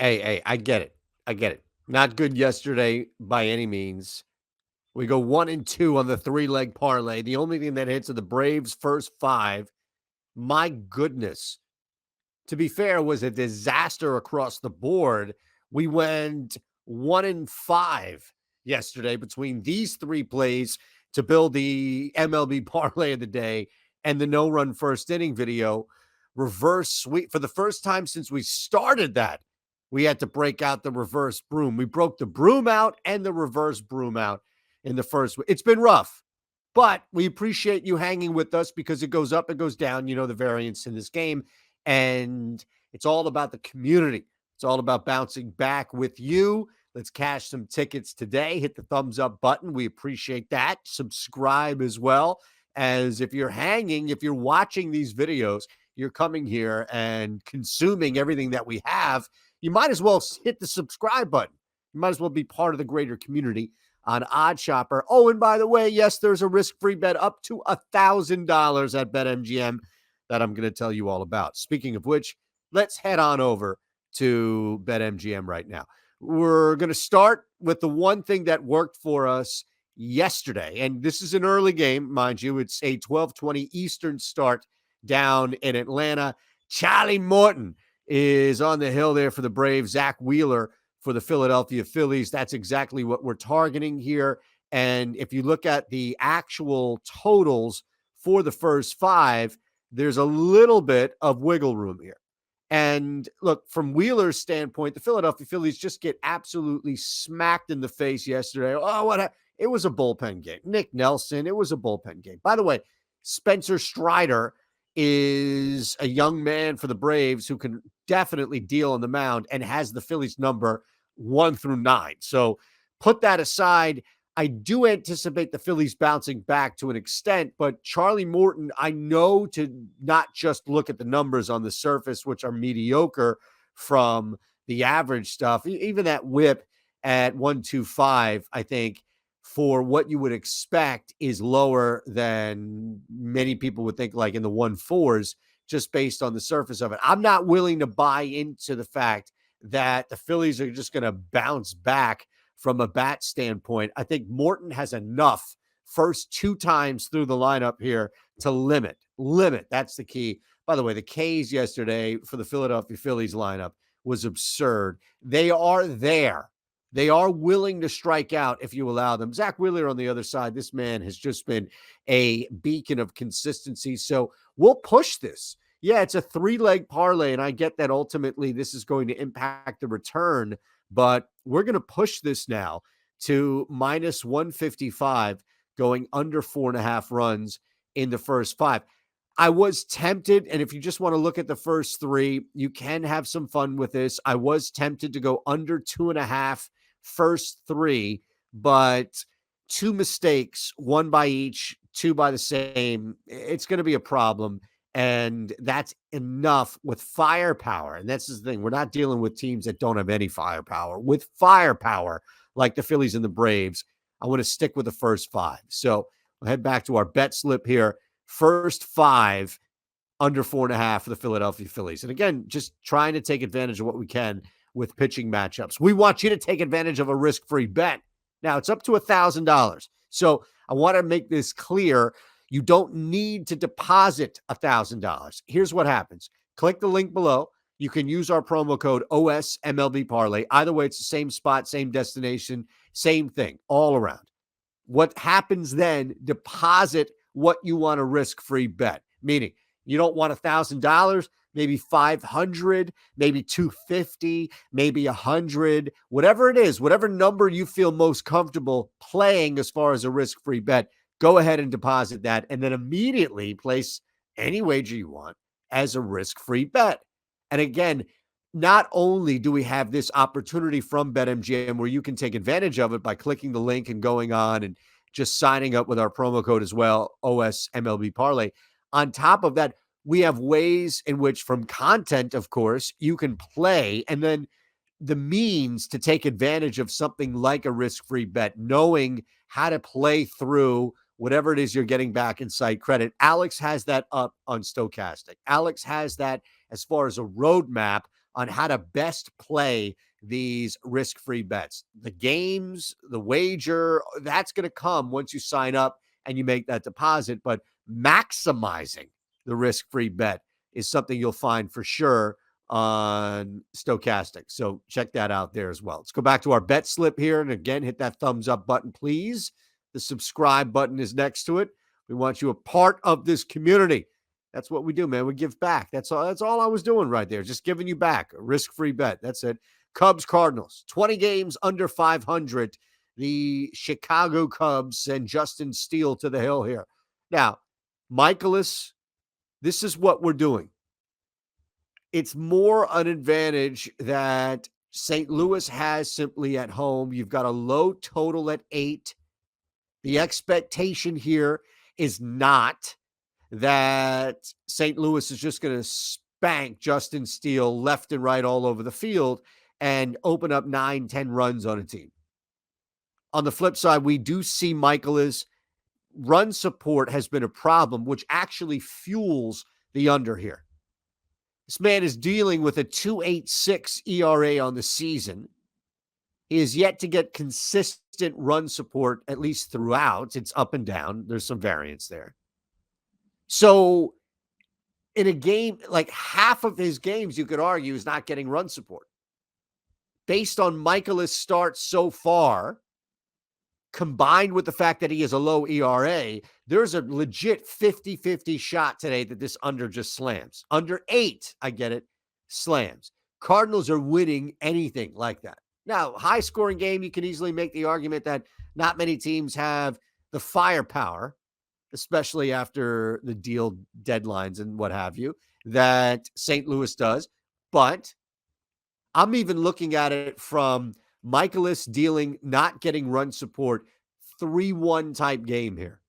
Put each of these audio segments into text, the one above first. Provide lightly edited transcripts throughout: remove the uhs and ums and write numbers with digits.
Hey, I get it. I get it. Not good yesterday by any means. We go 1-2 on the three-leg parlay. The only thing that hits are the Braves' first five. My goodness. To be fair, was a disaster across the board. We went 1-5 yesterday between these three plays to build the MLB parlay of the day and the no-run first inning video. Reverse sweep. For the first time since we started that, we had to break out the reverse broom. We broke the broom out and the reverse broom out in the first. It's been rough, but we appreciate you hanging with us because it goes up, it goes down. You know the variance in this game. And it's all about the community. It's all about bouncing back with you. Let's cash some tickets today. Hit the thumbs up button. We appreciate that. Subscribe as well. As if you're hanging, if you're watching these videos, you're coming here and consuming everything that we have, you might as well hit the subscribe button. You might as well be part of the greater community on Odd Shopper. Oh, and by the way, yes, there's a risk-free bet up to $1,000 at BetMGM that I'm going to tell you all about. Speaking of which, let's head on over to BetMGM right now. We're going to start with the one thing that worked for us yesterday, and this is an early game, mind you. It's a 12:20 Eastern start down in Atlanta. Charlie Morton is on the hill there for the Braves. Zach Wheeler for the Philadelphia Phillies. That's exactly what we're targeting here. And if you look at the actual totals for the first five, there's a little bit of wiggle room here. And look, from Wheeler's standpoint, the Philadelphia Phillies just get absolutely smacked in the face yesterday. Oh, it was a bullpen game. Nick Nelson, it was a bullpen game. By the way, Spencer Strider is a young man for the Braves who can definitely deal on the mound and has the Phillies number 1 through 9. So put that aside. I do anticipate the Phillies bouncing back to an extent, but Charlie Morton, I know to not just look at the numbers on the surface, which are mediocre from the average stuff. Even that whip at 125, I think, for what you would expect is lower than many people would think, like in the 1.4s, just based on the surface of it. I'm not willing to buy into the fact that the Phillies are just going to bounce back from a bat standpoint. I think Morton has enough first two times through the lineup here to limit. That's the key. By the way, the K's yesterday for the Philadelphia Phillies lineup was absurd. They are there. They are willing to strike out if you allow them. Zach Wheeler on the other side, this man has just been a beacon of consistency. So we'll push this. Yeah, it's a three-leg parlay, and I get that ultimately this is going to impact the return, but we're going to push this now to minus 155, going under 4.5 runs in the first five. I was tempted, and if you just want to look at the first three, you can have some fun with this. I was tempted to go under 2.5 first three, but two mistakes, one by each, two by the same, it's going to be a problem. And that's enough with firepower. And that's the thing. We're not dealing with teams that don't have any firepower. With firepower, like the Phillies and the Braves, I want to stick with the first five. So we'll head back to our bet slip here. First five, under 4.5 for the Philadelphia Phillies. And again, just trying to take advantage of what we can with pitching matchups. We want you to take advantage of a risk-free bet. Now, it's up to $1,000. So I want to make this clear. You don't need to deposit $1,000. Here's what happens. Click the link below. You can use our promo code OSMLB Parlay. Either way, it's the same spot, same destination, same thing, all around. What happens then, deposit what you want a risk-free bet, meaning you don't want $1,000, maybe 500, maybe 250, maybe 100, whatever it is, whatever number you feel most comfortable playing as far as a risk-free bet. Go ahead and deposit that and then immediately place any wager you want as a risk-free bet. And again, not only do we have this opportunity from BetMGM where you can take advantage of it by clicking the link and going on and just signing up with our promo code as well, OSMLB Parlay. On top of that, we have ways in which from content, of course, you can play and then the means to take advantage of something like a risk-free bet, knowing how to play through whatever it is you're getting back in site credit. Alex has that up on Stochastic. Alex has that as far as a roadmap on how to best play these risk-free bets. The games, the wager, that's going to come once you sign up and you make that deposit. But maximizing the risk-free bet is something you'll find for sure on Stochastic. So check that out there as well. Let's go back to our bet slip here. And again, hit that thumbs up button, please. The subscribe button is next to it. We want you a part of this community. That's what we do, man. We give back. That's all I was doing right there. Just giving you back a risk-free bet. That's it. Cubs, Cardinals, 20 games under 500. The Chicago Cubs send Justin Steele to the hill here. Now, Michaelis, this is what we're doing. It's more an advantage that St. Louis has simply at home. You've got a low total at 8. The expectation here is not that St. Louis is just going to spank Justin Steele left and right all over the field and open up 9-10 runs on a team. On the flip side, we do see Michaelis run support has been a problem, which actually fuels the under here. This man is dealing with a 2.86 ERA on the season. He is yet to get consistent run support, at least throughout. It's up and down. There's some variance there. So in a game, like half of his games, you could argue, is not getting run support. Based on Michaelis' start so far, combined with the fact that he has a low ERA, there's a legit 50-50 shot today that this under just slams. Under 8, I get it, slams. Cardinals are winning anything like that. Now, high-scoring game, you can easily make the argument that not many teams have the firepower, especially after the deal deadlines and what have you, that St. Louis does. But I'm even looking at it from Michaelis dealing, not getting run support, 3-1 type game here.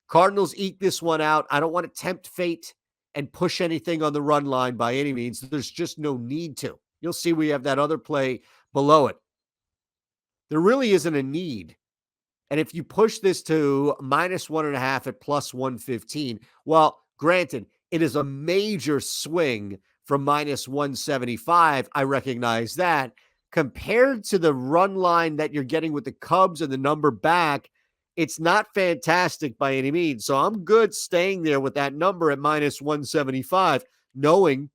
Cardinals eke this one out. I don't want to tempt fate and push anything on the run line by any means. There's just no need to. You'll see we have that other play below it. There really isn't a need. And if you push this to -1.5 at +115, well, granted, it is a major swing from -175. I recognize that. Compared to the run line that you're getting with the Cubs and the number back, it's not fantastic by any means. So I'm good staying there with that number at -175, knowing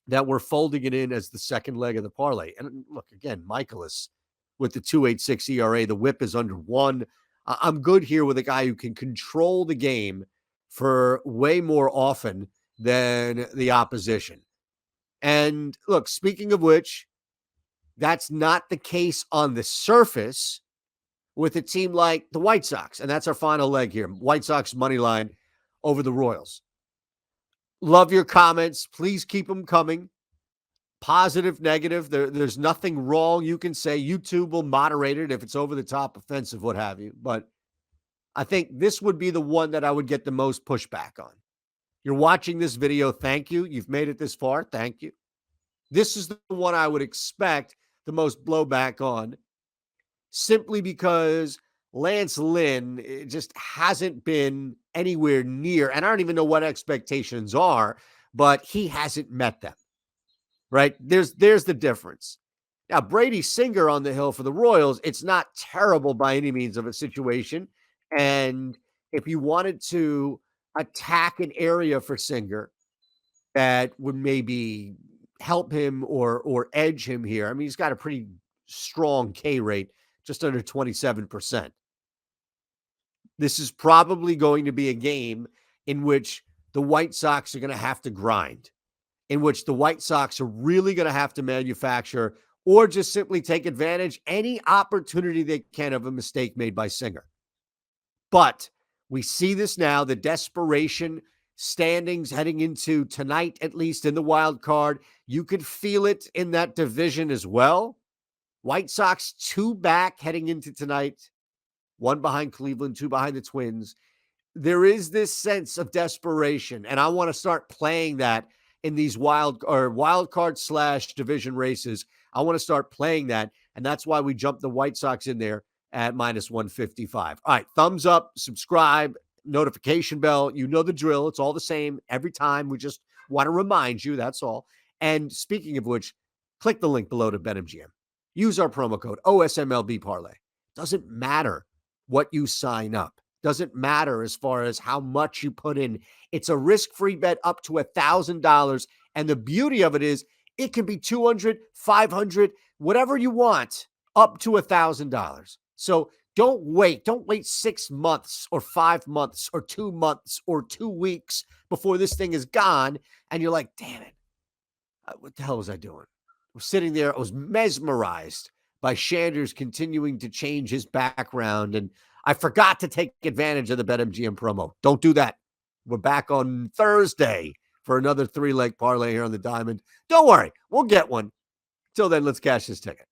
that we're folding it in as the second leg of the parlay. And look, again, Michaelis with the 2.86 ERA, the whip is under 1. I'm good here with a guy who can control the game for way more often than the opposition. And look, speaking of which, that's not the case on the surface with a team like the White Sox. And that's our final leg here. White Sox money line over the Royals. Love your comments. Please keep them coming. Positive, negative. There's nothing wrong you can say. YouTube will moderate it if it's over the top, offensive, what have you. But I think this would be the one that I would get the most pushback on. You're watching this video. Thank you. You've made it this far. Thank you. This is the one I would expect the most blowback on, simply because Lance Lynn just hasn't been anywhere near, and I don't even know what expectations are, but he hasn't met them, right? There's the difference. Now, Brady Singer on the hill for the Royals, it's not terrible by any means of a situation, and if you wanted to attack an area for Singer that would maybe help him or edge him here, I mean, he's got a pretty strong K rate, just under 27%. This is probably going to be a game in which the White Sox are going to have to grind, in which the White Sox are really going to have to manufacture or just simply take advantage any opportunity they can of a mistake made by Singer. But we see this now, the desperation standings heading into tonight, at least in the wild card. You could feel it in that division as well. White Sox 2 back heading into tonight, 1 behind Cleveland, 2 behind the Twins. There is this sense of desperation, and I want to start playing that in these wild card / division races. I want to start playing that, and that's why we jumped the White Sox in there at -155. All right, thumbs up, subscribe, notification bell. You know the drill. It's all the same every time. We just want to remind you, that's all. And speaking of which, click the link below to BetMGM. Use our promo code OSMLB Parlay. Doesn't matter what you sign up. Doesn't matter as far as how much you put in. It's a risk-free bet up to $1,000. And the beauty of it is it can be 200, 500, whatever you want, up to $1,000. So don't wait. Don't wait 6 months or 5 months or 2 months or 2 weeks before this thing is gone. And you're like, damn it. What the hell was I doing? I was sitting there. I was mesmerized by Shanders continuing to change his background. And I forgot to take advantage of the BetMGM promo. Don't do that. We're back on Thursday for another 3-leg parlay here on the Diamond. Don't worry. We'll get one. Till then, let's cash this ticket.